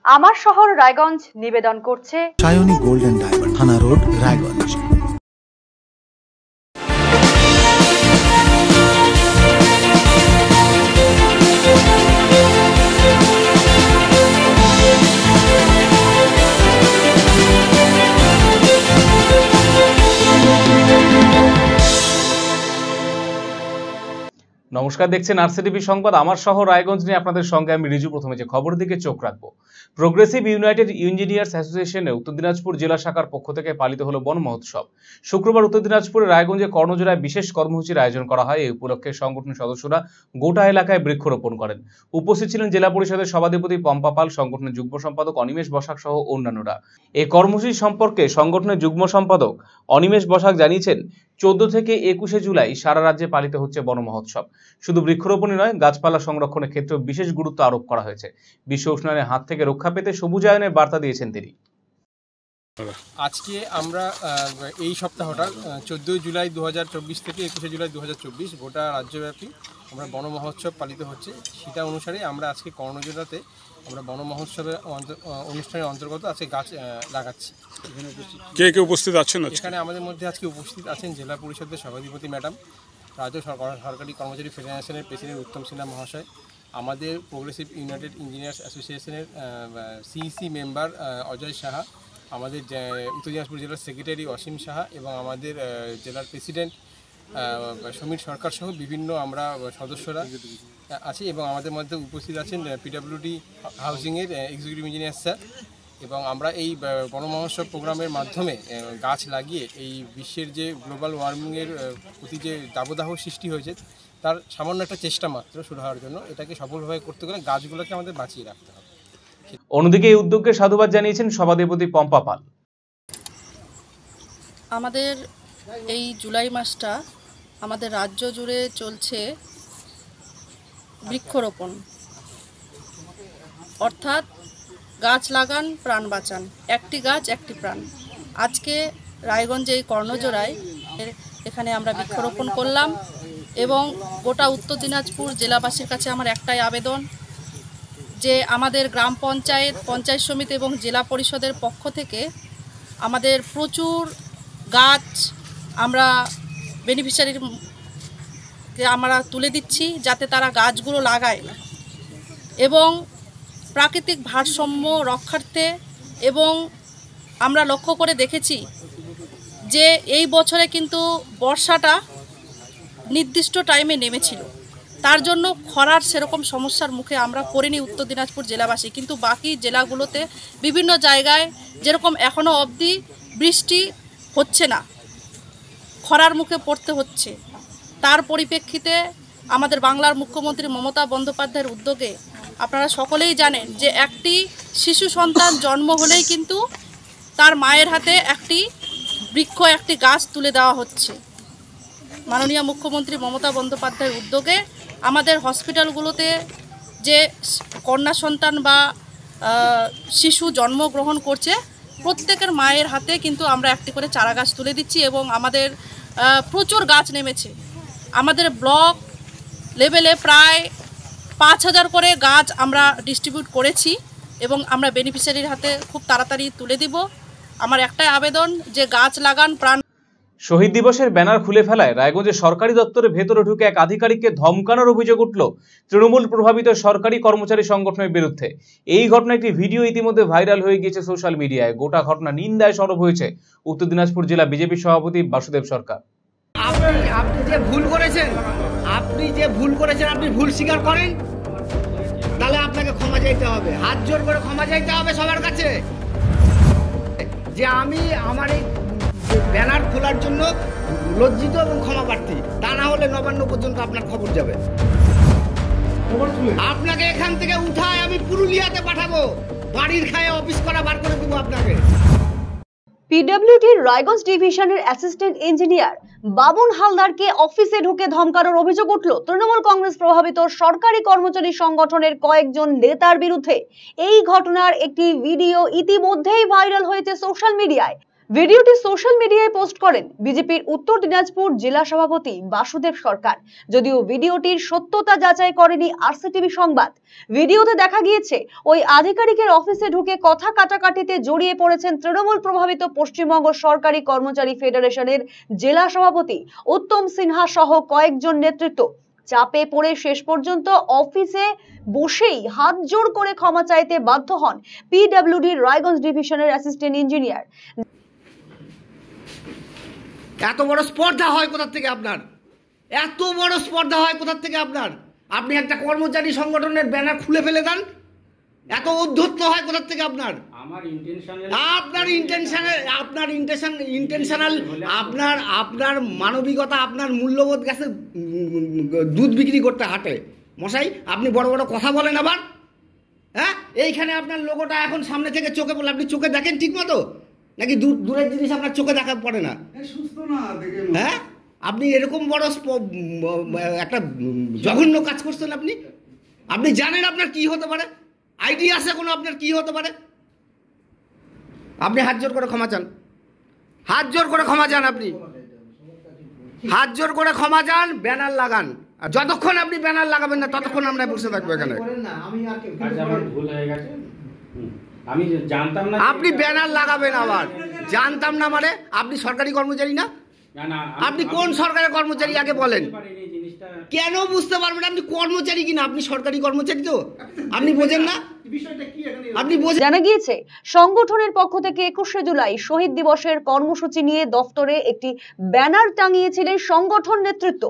আমার শহর রায়গঞ্জ নিবেদন করছে সায়নী গোল্ড এন্ড ডায়মন্ড, থানা রোড, রায়গঞ্জ। নমস্কার, দেখছেন আরসিটিভি সংবাদ। আমার শহর রায়গঞ্জ নিয়ে আপনাদের সঙ্গে আমি রিজু। প্রথমে যে খবরের দিকে চোখ রাখবো, প্রোগ্রেসিভ ইউনাইটেড ইঞ্জিনিয়ার্স অ্যাসোসিয়েশনের উত্তর দিনাজপুর জেলা শাখার পক্ষ থেকে পালিত হলো বন মহোৎসব। শুক্রবার উত্তর দিনাজপুরের রায়গঞ্জে কর্ণজোড়ায় বিশেষ কর্মসূচির আয়োজন করা হয়। এই উপলক্ষে সংগঠনের সদস্যরা গোটা এলাকায় বৃক্ষরোপণ করেন। উপস্থিত ছিলেন জেলা পরিষদের সভাধিপতি পম্পা পাল, সংগঠনের যুগ্ম সম্পাদক অনিমেষ বসাক সহ অন্যান্যরা। এই কর্মসূচি সম্পর্কে সংগঠনের যুগ্ম সম্পাদক অনিমেষ বসাক জানিয়েছেন, 14 থেকে 21 জুলাই সারা রাজ্যে পালিত হচ্ছে বন মহোৎসব। শুধু বৃক্ষরোপণই নয়, গাছপালা সংরক্ষণের ক্ষেত্রেও বিশেষ গুরুত্ব আরোপ করা হয়েছে। বিশ্ব উষ্ণায়নের হাত থেকে রক্ষা পেতে সবুজায়নের বার্তা দিয়েছেন তিনি। আজকে আমরা এই সপ্তাহটা 14 জুলাই 2024 থেকে 21 জুলাই 2024 গোটা রাজ্যব্যাপী আমরা বন মহোৎসব পালিত হচ্ছে। সেটা অনুসারে আমরা আজকে কর্ণজোড়াতে আমরা বন মহোৎসবের অনুষ্ঠানের অন্তর্গত আজকে গাছ লাগাচ্ছি। কে কে উপস্থিত আছেন? এখানে আমাদের মধ্যে আজকে উপস্থিত আছেন জেলা পরিষদের সভাধিপতি ম্যাডাম, রাজ্য সরকারি কর্মচারী ফেডারেশনের প্রেসিডেন্ট উত্তম সিনহা মহাশয়, আমাদের প্রোগ্রেসিভ ইউনাইটেড ইঞ্জিনিয়ার্স অ্যাসোসিয়েশনের সিইসি মেম্বার অজয় সাহা, আমাদের উত্তর দিনাজপুর জেলার সেক্রেটারি অসীম সাহা এবং আমাদের জেলার প্রেসিডেন্ট সমীর সরকার সহ বিভিন্ন আমরা সদস্যরা আছি। এবং আমাদের মধ্যে উপস্থিত আছেন পিডব্লিউডি হাউজিংয়ের এক্সিকিউটিভ ইঞ্জিনিয়ার স্যার। এবং আমরা এই বন মহোৎসব প্রোগ্রামের মাধ্যমে গাছ লাগিয়ে এই বিশ্বের যে গ্লোবাল ওয়ার্মিংয়ের প্রতি যে দাবদাহ সৃষ্টি হয়েছে তার সামান্য একটা চেষ্টা মাত্র শুরু হওয়ার জন্য। এটাকে সফলভাবে করতে গেলে গাছগুলোকে আমাদের বাঁচিয়ে রাখতে হবে। অন্যদিকে এই উদ্যোগকে সাধুবাদ জানিয়েছেন সভাধিপতি পম্পা পাল। আমাদের এই জুলাই মাসটা আমাদের রাজ্য জুড়ে চলছে বৃক্ষরোপণ, অর্থাৎ গাছ লাগান প্রাণ বাঁচান, একটি গাছ একটি প্রাণ। আজকে রায়গঞ্জে এই কর্ণজোড়ায় এখানে আমরা বৃক্ষরোপণ করলাম এবং গোটা উত্তর দিনাজপুর জেলাবাসীর কাছে আমার একটাই আবেদন যে আমাদের গ্রাম পঞ্চায়েত, পঞ্চায়েত সমিতি এবং জেলা পরিষদের পক্ষ থেকে আমাদের প্রচুর গাছ আমরা বেনিফিশিয়ারির আমরা তুলে দিচ্ছি যাতে তারা গাছগুলো লাগায় এবং প্রাকৃতিক ভারসাম্য রক্ষার্থে। এবং আমরা লক্ষ্য করে দেখেছি যে এই বছরে কিন্তু বর্ষাটা নির্দিষ্ট টাইমে নেমেছিল, তার জন্য খরার সেরকম সমস্যার মুখে আমরা পড়িনি উত্তর দিনাজপুর জেলাবাসী। কিন্তু বাকি জেলাগুলোতে বিভিন্ন জায়গায় যেরকম এখনও অবধি বৃষ্টি হচ্ছে না, খরার মুখে পড়তে হচ্ছে। তার পরিপ্রেক্ষিতে আমাদের বাংলার মুখ্যমন্ত্রী মমতা বন্দ্যোপাধ্যায়ের উদ্যোগে আপনারা সকলেই জানেন যে একটি শিশু সন্তান জন্ম হলেই কিন্তু তার মায়ের হাতে একটি বৃক্ষ, একটি গাছ তুলে দেওয়া হচ্ছে। মাননীয় মুখ্যমন্ত্রী মমতা বন্দ্যোপাধ্যায়ের উদ্যোগে আমাদের হসপিটালগুলোতে যে কন্যা সন্তান বা শিশু জন্মগ্রহণ করছে প্রত্যেকের মায়ের হাতে কিন্তু আমরা একটি করে চারা গাছ তুলে দিচ্ছি এবং আমাদের প্রচুর গাছ নেমেছে। আমাদের ব্লক লেভেলে প্রায় 5000 করে গাছ আমরা ডিস্ট্রিবিউট করেছি এবং আমরা বেনিফিশিয়ারির হাতে খুব তাড়াতাড়ি তুলে দিব। আমার একটাই আবেদন যে গাছ লাগান প্রাণ। শহীদ দিবসের ব্যানার খুলে ফেলায় রায়গঞ্জের সরকারি দপ্তরের ভেতরে ঢুকে এক আধিকারিককে ধমকানোর অভিযোগ উঠল তৃণমূল প্রভাবিত সরকারি কর্মচারী সংগঠনের বিরুদ্ধে। এই ঘটনার একটি ভিডিও ইতিমধ্যে ভাইরাল হয়ে গিয়েছে সোশ্যাল মিডিয়ায়। গোটা ঘটনা নিন্দায় সরব হয়েছে উত্তর দিনাজপুর জেলা বিজেপি সভাপতি বাসুদেব সরকার। আপনি যে ভুল করেছেন, আপনি ভুল স্বীকার করেন, তাহলে আপনাকে ক্ষমা চাইতে হবে, হাত জোর করে ক্ষমা চাইতে হবে সবার কাছে যে আমি আমার এই ব্যানার খোলার জন্য লজ্জিত এবং ক্ষমা প্রার্থী। তা না হলে নবান্ন পর্যন্ত আপনার খবর যাবে। আপনাকে এখান থেকে উঠায় আমি পুরুলিয়াতে পাঠাবো, বাড়ির খায়ে অফিস করা বার করে দেবো আপনাকে। পিডব্লিউডির রায়গঞ্জ ডিভিশনের অ্যাসিস্ট্যান্ট ইঞ্জিনিয়ার বাবুন হালদারকে অফিসে ঢুকে ধমকানোর অভিযোগ উঠল তৃণমূল কংগ্রেস প্রভাবিত সরকারি কর্মচারী সংগঠনের কয়েকজন নেতার বিরুদ্ধে। এই ঘটনার একটি ভিডিও ইতিমধ্যেই ভাইরাল হয়েছে সোশ্যাল মিডিয়ায়। ভিডিওটি সোশ্যাল মিডিয়ায় পোস্ট করেন বিজেপির উত্তর দিনাজপুর জেলা সভাপতি বাসুদেব সরকার। যদিও ভিডিওটির সত্যতা যাচাই করেনি আরসিটিভি সংবাদ। ভিডিওতে দেখা গিয়েছে ওই আধিকারিকের অফিসে ঢুকে কথা কাটাকাটিতে জড়িয়ে পড়েছেন তৃণমূল প্রভাবিত পশ্চিমবঙ্গ সরকারি কর্মচারী ফেডারেশনের জেলা সভাপতি উত্তম সিনহা সহ কয়েকজন নেতৃত্ব। চাপে পড়ে শেষ পর্যন্ত অফিসে বসেই হাত জোড় করে ক্ষমা চাইতে বাধ্য হন পিডব্লিউডি রায়গঞ্জ ডিভিশনের অ্যাসিস্ট্যান্ট ইঞ্জিনিয়ার। এত বড় স্পর্ধা হয় কোথা থেকে আপনার? এত বড় স্পর্ধা হয় কোথা থেকে আপনার? আপনি একটা কর্মচারী সংগঠনের ব্যানার খুলে ফেলে দেন। এত উদ্ধত্ত হয় কোথা থেকে আপনার? আপনার মানবিকতা, আপনার মূল্যবোধ গেছে দুধ বিক্রি করতে হাটে। মশাই, আপনি বড় বড় কথা বলেন আবার। হ্যাঁ, এইখানে আপনার লোগোটা এখন সামনে থেকে চোখে পড়লে আপনি চোখে দেখেন ঠিক মতো, নাকি দূরের জিনিস আপনার চোখে দেখা পড়ে না? হ্যাঁ, আপনি এরকম বড় একটা জঘন্য কাজ করছেন। আপনি জানেন আপনার কি হতে পারে? আইডিয়া আছে কোনো আপনার কি হতে পারে? আপনি হাত জোর করে ক্ষমা চান, হাত জোর করে ক্ষমা চান, আপনি হাত জোর করে ক্ষমা চান, ব্যানার লাগান। আর যতক্ষণ আপনি ব্যানার লাগাবেন না ততক্ষণ আমরা বসে থাকবো এখানে। আমি জানতাম না আপনি ব্যানার লাগাবেন আবার। জানতাম না মানে? আপনি সরকারি কর্মচারী না? আপনি কোন সরকারি কর্মচারী আগে বলেন? কেন বুঝতে পারবেন? আপনি কর্মচারী কিনা? আপনি সরকারি কর্মচারী তো, আপনি বোঝেন না? জানা গিয়েছে সংগঠনের পক্ষ থেকে 21শে জুলাই শহীদ দিবসের কর্মসূচি নিয়ে দফতরে একটি ব্যানার টাঙিয়েছিলেন সংগঠন নেতৃত্ব।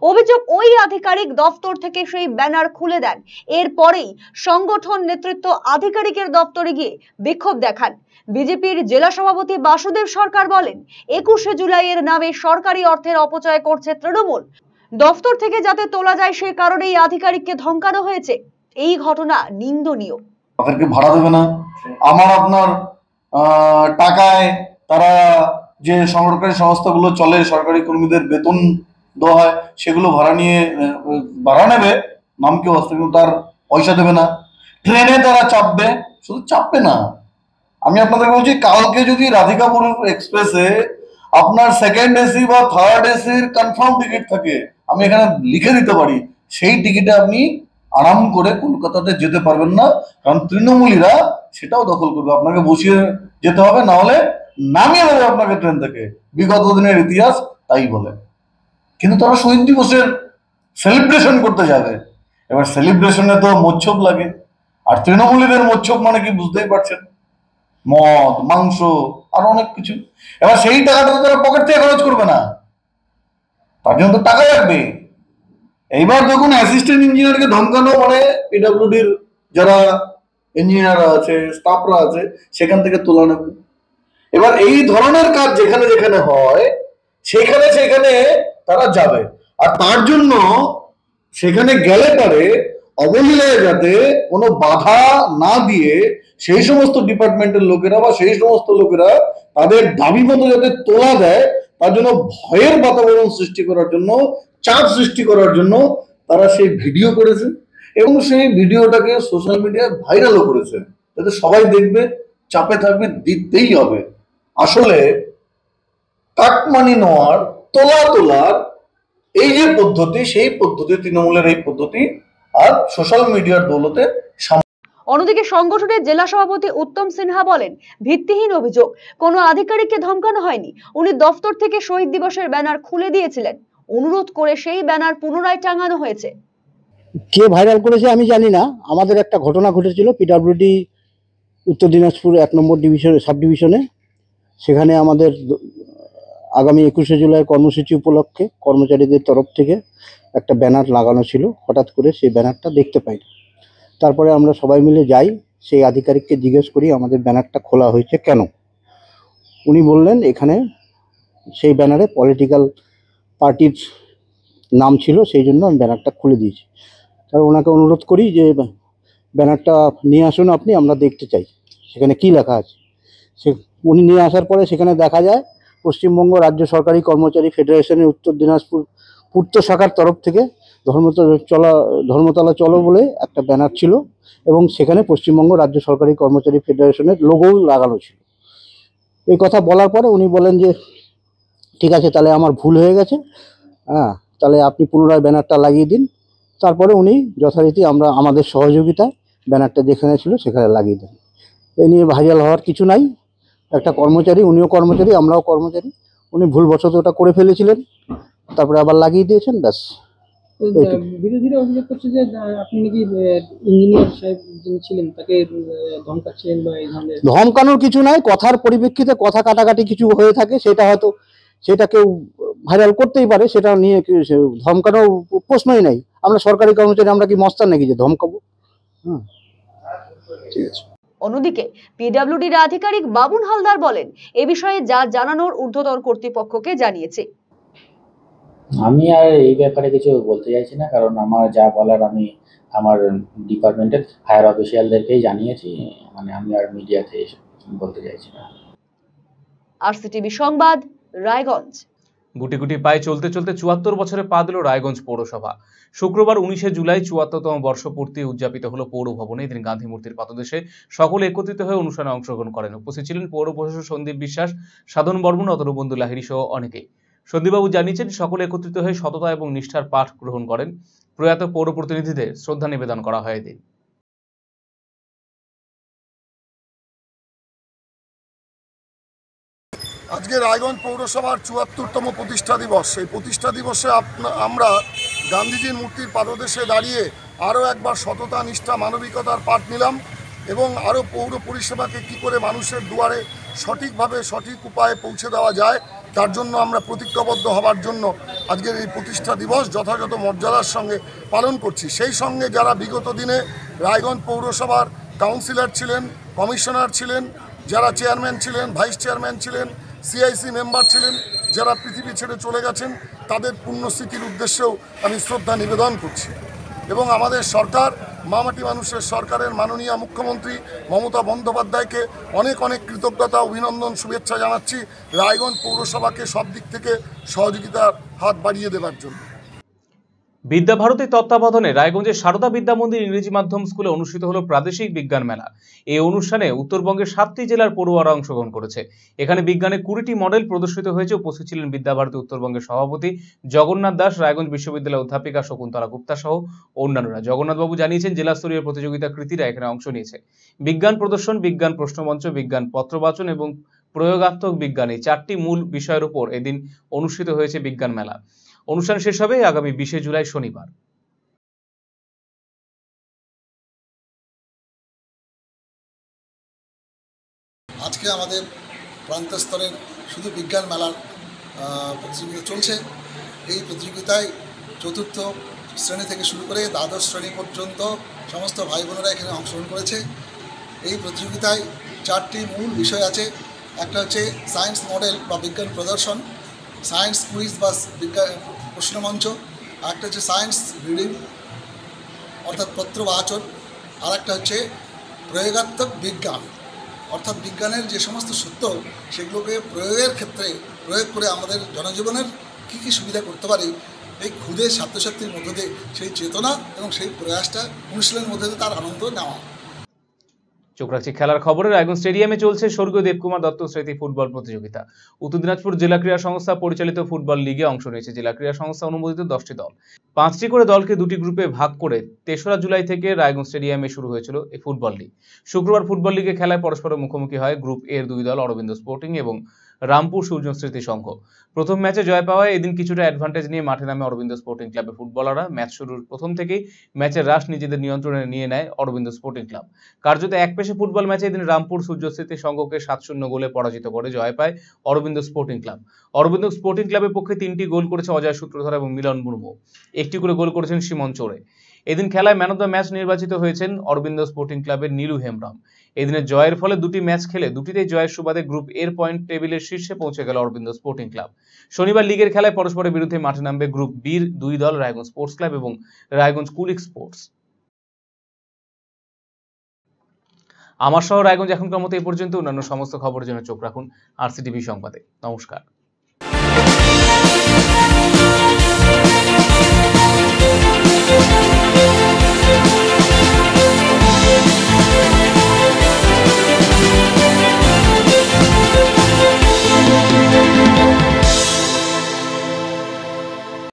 অভিযোগ, ওই আধিকারিক দফতর থেকে সেই ব্যানার খুলে দেন। এরপরেই সংগঠন নেতৃত্ব আধিকারিকের দফতরে গিয়ে বিক্ষোভ দেখান। বিজেপির জেলা সভাপতি বাসুদেব সরকার বলেন, 21শে জুলাইয়ের নামে সরকারি অর্থের অপচয় করছে তৃণমূল। দফতর থেকে যাতে তোলা যায় সেই কারণেই আধিকারিককে ধমকানো হয়েছে। এই ঘটনা নিন্দনীয়। তাদেরকে ভাড়া দেবে না, আমার আপনার টাকায় তারা যে সরকারি সংস্থাগুলো চলে, সরকারি কর্মীদের বেতন দেওয়া হয়, সেগুলো ভাড়া নেবে নামকে বাস্তবে, কিন্তু তার পয়সা দেবে না। ট্রেনে তারা চাপবে, শুধু চাপবে না, আমি আপনাদের বলছি, কালকে যদি রাধিকাপুর এক্সপ্রেসে আপনার সেকেন্ড এসি বা থার্ড এসির কনফার্ম টিকিট থাকে, আমি এখানে লিখে দিতে পারি, সেই টিকিটে আপনি আরাম করে কলকাতাতে যেতে পারবেন না, কারণ তৃণমূলীরা সেটাও দখল করবে। আপনাকে বসিয়ে যেতে হবে, না হলে নামিয়ে দেবে আপনাকে ট্রেন থেকে। বিগত দিনের ইতিহাস তাই বলে। কিন্তু তারা শহীদ দিবসের সেলিব্রেশন করতে যাবে, এবার সেলিব্রেশনে তো মোচ্ছব লাগে, আর তৃণমূলীদের মোচ্ছব মানে কি বুঝতেই পারছেন, মদ, মাংস, আর অনেক কিছু। এবার সেই টাকাটা তো তারা পকেট থেকে খরচ করবে না, তার জন্য তো টাকা লাগবে। এইবার দেখুন, অ্যাসিস্ট্যান্ট ইঞ্জিনিয়ারকে ধমকানো মানে পিডব্লিউডির যারা ইঞ্জিনিয়াররা আছে, স্টাফরা আছে, সেখান থেকে তোলা নেবে। এবার এই ধরনের কাজ যেখানে যেখানে হয় সেখানে সেখানে তারা যাবে, আর তার জন্য সেখানে গেলে পারে অবহেলায় যাতে কোনো বাধা না দিয়ে সেই সমস্ত ডিপার্টমেন্টের লোকেরা বা সেই সমস্ত লোকেরা তাদের দাবি মতো যাতে তোলা দেয়, তার জন্য ভয়ের বাতাবরণ সৃষ্টি করার জন্য, চাপ সৃষ্টি করার জন্য তারা সেই ভিডিও করেছে এবং সেই ভিডিওটাকে সোশ্যাল মিডিয়ায় ভাইরালও করেছে, যাতে সবাই দেখবে, চাপে থাকবে, দিতেই হবে। আসলে কাটমানি নেওয়ার, তোলার এই যে পদ্ধতি, সেই পদ্ধতি তৃণমূলের এই পদ্ধতি আর সোশ্যাল মিডিয়ার দৌলতে। অন্যদিকে সংগঠনের জেলা সভাপতি উত্তম সিনহা বলেন, ভিত্তিহীন অভিযোগ, কোনো আধিকারিককে ধমকানো হয়নি। উনি দফতর থেকে শহীদ দিবসের ব্যানার খুলে দিয়েছিলেন, অনুরোধ করে সেই ব্যানার পুনরায় টাঙানো হয়েছে। কে ভাইরাল করেছে আমি জানি না। আমাদের একটা ঘটনা ঘটেছিল পিডব্লিউডি উত্তর দিনাজপুর 1 নম্বর ডিভিশনে, সাব ডিভিশনে। সেখানে আমাদের আগামী 21শে জুলাই কর্মসূচি উপলক্ষে কর্মচারীদের তরফ থেকে একটা ব্যানার লাগানো ছিল। হঠাৎ করে সেই ব্যানারটা দেখতে পাই। তারপরে আমরা সবাই মিলে যাই, সেই আধিকারিককে জিজ্ঞেস করি আমাদের ব্যানারটা খোলা হয়েছে কেন। উনি বললেন এখানে সেই ব্যানারে পলিটিক্যাল পার্টির নাম ছিল, সেই জন্য আমি ব্যানারটা খুলে দিয়েছি। তার ওনাকে অনুরোধ করি যে ব্যানারটা নিয়ে আসুন আপনি, আমরা দেখতে চাই সেখানে কি লেখা আছে। উনি নিয়ে আসার পরে সেখানে দেখা যায় পশ্চিমবঙ্গ রাজ্য সরকারি কর্মচারী ফেডারেশনের উত্তর দিনাজপুর পূর্ত শাখার তরফ থেকে ধর্মতলা চলো বলে একটা ব্যানার ছিল এবং সেখানে পশ্চিমবঙ্গ রাজ্য সরকারি কর্মচারী ফেডারেশনের লোগোও লাগানো ছিল। এই কথা বলার পরে উনি বলেন যে ঠিক আছে, তাহলে আমার ভুল হয়ে গেছে, হ্যাঁ তাহলে আপনি পুনরায় ব্যানারটা লাগিয়ে দিন। তারপরে উনি যথারীতি আমাদের সহযোগিতায় ব্যানারটা যেখানে ছিল সেখানে লাগিয়ে দেন। এ নিয়ে ভাইরাল হওয়ার কিছু নাই। একটা কর্মচারী, উনিও কর্মচারী, আমরাও কর্মচারী, উনি ভুলবশত ওটা করে ফেলেছিলেন, তারপরে আবার লাগিয়ে দিয়েছেন, ব্যাস। বিরোধীরা অভিযোগ করছে যে আপনি নাকি ইঞ্জিনিয়ার সাহেব যিনি ছিলেন তাকে ধমকাচ্ছেন বা এই ধরনের। ধমকানোর কিছু নাই, কথার পরিপ্রেক্ষিতে কথা কাটাকাটি কিছু হয়ে থাকে, সেটা কেউ ভাইরাল করতেই পারে, সেটা নিয়ে ধমকানোর প্রশ্নই নাই। আমরা সরকারি কর্মচারী, আমরা কি মস্তান নাকি যে ধমকাবো? হ্যাঁ, ঠিক আছে। অন্যদিকে পিডব্লিউডির আধিকারিক বাবুন হালদার বলেন, এ বিষয়ে যা জানানোর ঊর্ধ্বতন কর্তৃপক্ষকে জানিয়েছে। আমি আর এই ব্যাপারে কিছু বলতে চাইছি না, কারণ আমার যা বলার আমি আমার ডিপার্টমেন্টের হায়ার অফিসিয়ালদেরকেই জানিয়েছি, মানে আমি আর মিডিয়াতে বলতে চাইছি না। আরসিটিভি সংবাদ, রায়গঞ্জ। গুটি গুটি পায়ে চলতে চলতে ৭৪ বছরে পা দিল রায়গঞ্জ পৌরসভা। শুক্রবার ১৯শে জুলাই ৭৪তম বর্ষপূর্তি উদযাপিত হলো পৌর ভবনে। এদিন গান্ধী মূর্তির পাদদেশে সকলে একত্রিত হয়ে অনুষ্ঠানে অংশগ্রহণ করেন। উপস্থিত ছিলেন পৌর প্রশাসক সন্দীপ বিশ্বাস, সাধন বর্মন, অতনুবন্ধু লাহিড়ী সহ অনেকেই। সন্দীপবাবু জানিয়েছেন, সকলে একত্রিত হয়ে সততা এবং নিষ্ঠার পাঠ গ্রহণ করেন। প্রয়াত পৌর প্রতিনিধিদের শ্রদ্ধা নিবেদন করা হয় এদিন। আজকে রায়গঞ্জ পৌরসভার ৭৪তম প্রতিষ্ঠা দিবস। সেই প্রতিষ্ঠা দিবসে আমরা গান্ধীজির মূর্তির পাদদেশে দাঁড়িয়ে আরও একবার সততা, নিষ্ঠা, মানবিকতার পাঠ নিলাম এবং আরও পৌর পরিষেবাকে কী করে মানুষের দুয়ারে সঠিকভাবে সঠিক উপায়ে পৌঁছে দেওয়া যায় তার জন্য আমরা প্রতিজ্ঞাবদ্ধ হবার জন্য আজকের এই প্রতিষ্ঠা দিবস যথাযথ মর্যাদার সঙ্গে পালন করছি। সেই সঙ্গে যারা বিগত দিনে রায়গঞ্জ পৌরসভার কাউন্সিলর ছিলেন, কমিশনার ছিলেন, যারা চেয়ারম্যান ছিলেন, ভাইস চেয়ারম্যান ছিলেন, সিআইসি মেম্বার ছিলেন, যারা পৃথিবী ছেড়ে চলে গেছেন, তাদের পুণ্যস্মৃতির উদ্দেশ্যেও আমি শ্রদ্ধা নিবেদন করছি। এবং আমাদের সরকার, মামাটি মানুষের সরকারের মাননীয় মুখ্যমন্ত্রী মমতা বন্দ্যোপাধ্যায়কে অনেক অনেক কৃতজ্ঞতা, অভিনন্দন, শুভেচ্ছা জানাচ্ছি রায়গঞ্জ পৌরসভাকে সব দিক থেকে সহযোগিতার হাত বাড়িয়ে দেওয়ার জন্য। বিদ্যাভারতীর তত্ত্বাবধানে রায়গঞ্জের সারদা বিদ্যা মন্দির ইংরেজি মাধ্যম স্কুলে অনুষ্ঠিত হলো প্রাদেশিক বিজ্ঞান মেলা। এই অনুষ্ঠানে উত্তরবঙ্গের 7টি জেলার পড়ুয়ারা অংশগ্রহণ করেছে। এখানে বিজ্ঞানের 20টি মডেল প্রদর্শিত হয়েছে। উপস্থিত ছিলেন বিদ্যাভারতী উত্তরবঙ্গের সভাপতি জগন্নাথ দাস, রায়গঞ্জ বিশ্ববিদ্যালয়ের অধ্যাপিকা শকুন্তলা গুপ্তা সহ অন্যান্যরা। জগন্নাথবাবু জানিয়েছেন, জেলাস্তরীয় প্রতিযোগিতা কৃতীরা এখানে অংশ নিয়েছে। বিজ্ঞান প্রদর্শন, বিজ্ঞান প্রশ্নমঞ্চ, বিজ্ঞান পত্রবাচন এবং প্রয়োগাত্মক বিজ্ঞান, এই 4টি মূল বিষয়ের উপর এদিন অনুষ্ঠিত হয়েছে বিজ্ঞান মেলা। অনুষ্ঠান শেষ হবে আগামী 20শে জুলাই শনিবার। আজকে আমাদের প্রান্ত স্তরের শুধু বিজ্ঞান মেলার প্রতিযোগিতা চলছে। এই প্রতিযোগিতায় 4র্থ শ্রেণী থেকে শুরু করে দ্বাদশ শ্রেণী পর্যন্ত সমস্ত ভাই বোনেরা এখানে অংশগ্রহণ করেছে। এই প্রতিযোগিতায় 4টি মূল বিষয় আছে। একটা হচ্ছে সায়েন্স মডেল বা বিজ্ঞান প্রদর্শন, সায়েন্স কুইজ বা বিজ্ঞান প্রশ্নমঞ্চ, আরেকটা হচ্ছে সায়েন্স রিডিং অর্থাৎ পত্রবাচন, আর একটা হচ্ছে প্রয়োগাত্মক বিজ্ঞান অর্থাৎ বিজ্ঞানের যে সমস্ত সত্য সেগুলোকে প্রয়োগের ক্ষেত্রে প্রয়োগ করে আমাদের জনজীবনের কী কী সুবিধা করতে পারি, এই ক্ষুদে ছাত্রছাত্রীর মধ্য দিয়ে সেই চেতনা এবং সেই প্রয়াসটা অনুশীলনের মধ্যে দিয়ে তার আনন্দ নেওয়া। চোখ রাখছি খেলার খবরে। রায়গঞ্জ স্টেডিয়ামে চলছে স্বর্গীয় দেবকুমার দত্ত স্মৃতি ফুটবল প্রতিযোগিতা। উত্তর দিনাজপুর জেলা ক্রীড়া সংস্থা পরিচালিত ফুটবল লিগে অংশ নিয়েছে জেলা ক্রীড়া সংস্থা অনুমোদিত 10টি দল। 5টি করে দলকে 2টি গ্রুপে ভাগ করে 3রা জুলাই থেকে রায়গঞ্জ স্টেডিয়ামে শুরু হয়েছিল এই ফুটবল লিগ। শুক্রবার ফুটবল লিগে খেলায় পরস্পরের মুখোমুখি হয় গ্রুপ এর 2 দল, অরবিন্দ স্পোর্টিং এবং রামপুর সূর্য স্মৃতি সংঘ। প্রথম ম্যাচে জয় পাওয়ায় এদিন কিছুটা অ্যাডভান্টেজ নিয়ে মাঠে নামে অরবিন্দ স্পোর্টিং ক্লাবের ফুটবলাররা। ম্যাচ শুরুর প্রথম থেকেই ম্যাচের রাশ নিজেদের নিয়ন্ত্রণে নিয়ে নেয় অরবিন্দ স্পোর্টিং ক্লাব। কার্যত একপেশে ফুটবল ম্যাচে এদিন রামপুর সূর্য স্মৃতি সংঘকে 7-0 গোলে পরাজিত করে জয় পায় Arabinda sporting club. Arabinda sporting ক্লাবের পক্ষে 3টি গোল করেছে অজয় সূত্রধর এবং মিলন মুর্মু, 1টি করে গোল করেছেন সিমন চোরে। এদিন খেলায় ম্যান অফ দ্য ম্যাচ নির্বাচিত হয়েছেন অরবিন্দ স্পোর্টিং ক্লাবের নীলু হেমব্রম। এদিনের জয়ের ফলে 2টি ম্যাচ খেলে 2টিতেই জয়ের সুবাদে গ্রুপ এর পয়েন্ট টেবিলের শীর্ষে পৌঁছে গেল অরবিন্দ স্পোর্টিং ক্লাব। শনিবার লিগের খেলায় পরস্পরের বিরুদ্ধে মাঠে নামবে গ্রুপ বির 2 দল, রায়গঞ্জ স্পোর্টস ক্লাব এবং রায়গঞ্জ কুলিক স্পোর্টস। আমার শহর রায়গঞ্জ এখনকার মতো এই পর্যন্ত। অন্যান্য সমস্ত খবরের জন্য চোখ রাখুন আরসিটিভি সংবাদে। নমস্কার।